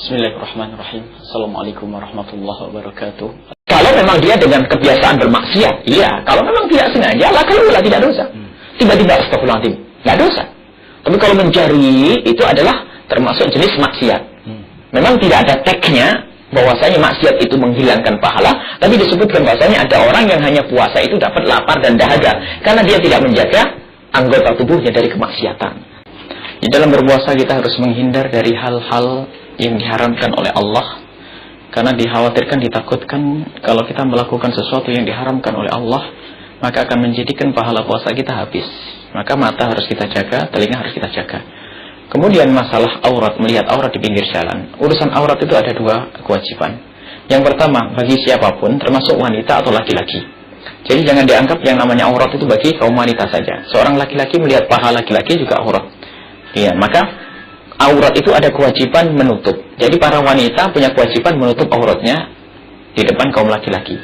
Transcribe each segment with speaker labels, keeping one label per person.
Speaker 1: Bismillahirrahmanirrahim. Assalamualaikum warahmatullahi wabarakatuh. Kalau memang dia dengan kebiasaan bermaksiat, iya. Kalau memang tidak sengaja, kalau tidak dosa. Tiba-tiba astagfirullahaladzim, nggak dosa. Tapi kalau mencari itu adalah termasuk jenis maksiat. Memang tidak ada tagnya bahwasanya maksiat itu menghilangkan pahala, tapi disebutkan bahwasanya ada orang yang hanya puasa itu dapat lapar dan dahaga karena dia tidak menjaga anggota tubuhnya dari kemaksiatan. Di dalam berpuasa kita harus menghindar dari hal-hal yang diharamkan oleh Allah, karena dikhawatirkan, ditakutkan kalau kita melakukan sesuatu yang diharamkan oleh Allah, maka akan menjadikan pahala puasa kita habis. Maka mata harus kita jaga, telinga harus kita jaga. Kemudian masalah aurat, melihat aurat di pinggir jalan. Urusan aurat itu ada dua kewajiban. Yang pertama, bagi siapapun, termasuk wanita atau laki-laki. Jadi jangan dianggap yang namanya aurat itu bagi kaum wanita saja. Seorang laki-laki melihat paha laki-laki juga aurat. Iya, maka aurat itu ada kewajiban menutup. Jadi para wanita punya kewajiban menutup auratnya di depan kaum laki-laki.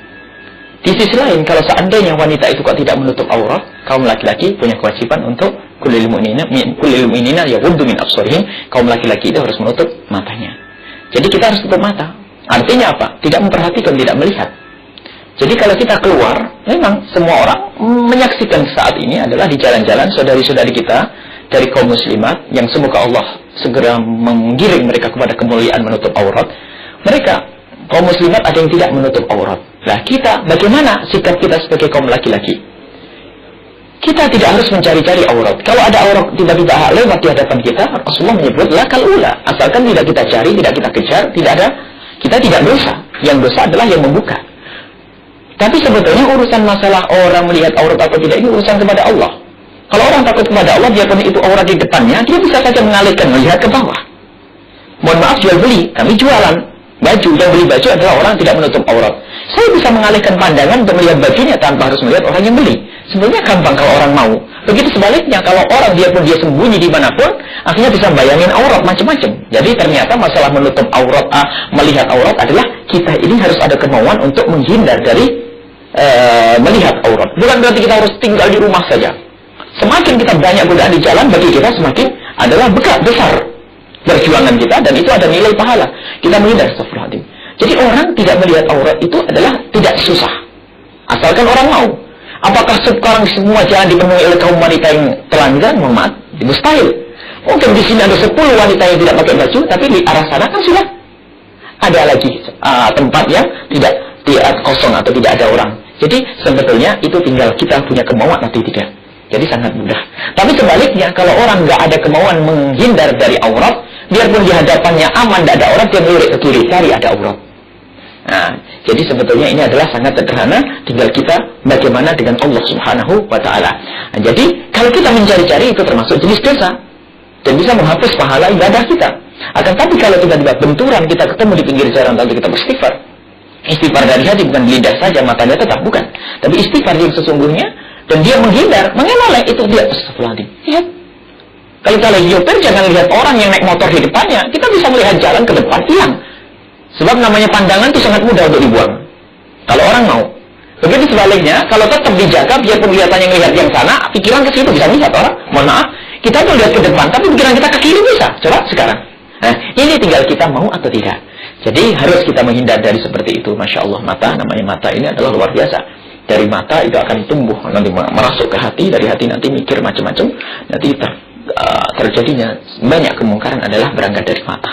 Speaker 1: Di sisi lain, kalau seandainya wanita itu kok tidak menutup aurat, kaum laki-laki punya kewajiban untuk kulil mu'minina yaghuddu min absarihim. Kaum laki-laki itu harus menutup matanya. Jadi kita harus tutup mata. Artinya apa? Tidak memperhatikan, tidak melihat. Jadi kalau kita keluar, memang semua orang menyaksikan saat ini adalah di jalan-jalan saudari-saudari kita dari kaum muslimat yang semoga Allah segera menggiring mereka kepada kemuliaan menutup aurat. Mereka, kaum muslimat ada yang tidak menutup aurat. Nah kita, bagaimana sikap kita sebagai kaum laki-laki? Kita tidak harus mencari-cari aurat. Kalau ada aurat tiba-tiba lewat di hadapan kita, Rasulullah menyebut lakal ula. Asalkan tidak kita cari, tidak kita kejar, kita tidak dosa. Yang dosa adalah yang membuka. Tapi sebetulnya urusan masalah orang melihat aurat atau tidak ini urusan kepada Allah. Kalau orang takut kepada Allah, biarpun itu aurat di depannya, dia bisa saja mengalihkan, melihat ke bawah. Mohon maaf, jual beli, kami jualan baju. Yang beli baju adalah orang tidak menutup aurat. Saya bisa mengalihkan pandangan untuk melihat bajunya tanpa harus melihat orang yang beli. Sebenarnya gampang kalau orang mau. Begitu sebaliknya, kalau orang biarpun dia sembunyi dimanapun, akhirnya bisa bayangin aurat macam-macam. Jadi ternyata masalah menutup aurat, melihat aurat adalah kita ini harus ada kemauan untuk menghindar dari melihat aurat. Bukan berarti kita harus tinggal di rumah saja. Semakin kita banyak godaan di jalan, bagi kita semakin adalah besar perjuangan kita, dan itu ada nilai pahala. Kita menghindar, astagfirullahaladzim. Jadi orang tidak melihat aurat itu adalah tidak susah, asalkan orang mau. Apakah sekarang semua jalan dipenuhi oleh kaum wanita yang telanjang? Mohon maaf, mustahil. Mungkin di sini ada 10 wanita yang tidak pakai baju, tapi di arah sana kan sudah ada lagi tempat yang tidak kosong atau tidak ada orang. Jadi sebetulnya itu tinggal kita punya kemauan atau tidak. Jadi sangat mudah. Tapi sebaliknya, kalau orang nggak ada kemauan menghindar dari aurat, biarpun di hadapannya aman, tidak ada aurat, dia melirik ke kiri, cari ada aurat. Nah, jadi sebetulnya ini adalah sangat sederhana, tinggal kita bagaimana dengan Allah Subhanahu wa Ta'ala. Nah, jadi kalau kita mencari-cari itu termasuk jenis dosa dan bisa menghapus pahala ibadah kita. Akan tapi kalau tiba-tiba benturan, kita ketemu di pinggir jalan lalu kita beristighfar. Istighfar dari hati, bukan lidah saja, matanya tetap bukan. Tapi istighfar yang sesungguhnya, dan dia menghindar, mengenoleh, itu dia astagfirullahaladzim. Lihat. Kalau kita lagi nyopir, jangan lihat orang yang naik motor di depannya. Kita bisa melihat jalan ke depan, hilang. Sebab namanya pandangan itu sangat mudah untuk dibuang. Kalau orang mau. Begitu sebaliknya, kalau tetap dijaga, biarpun kelihatannya ngelihat yang sana, pikiran ke situ bisa melihat orang. Mohon maaf, kita tuh lihat ke depan, tapi pikiran kita ke kiri bisa. Coba sekarang. Nah, ini tinggal kita mau atau tidak. Jadi harus kita menghindar dari seperti itu. Masya Allah, mata, namanya mata ini adalah luar biasa. Dari mata itu akan tumbuh, nanti merasuk ke hati, dari hati nanti mikir macam-macam, nanti terjadinya banyak kemungkaran adalah berangkat dari mata.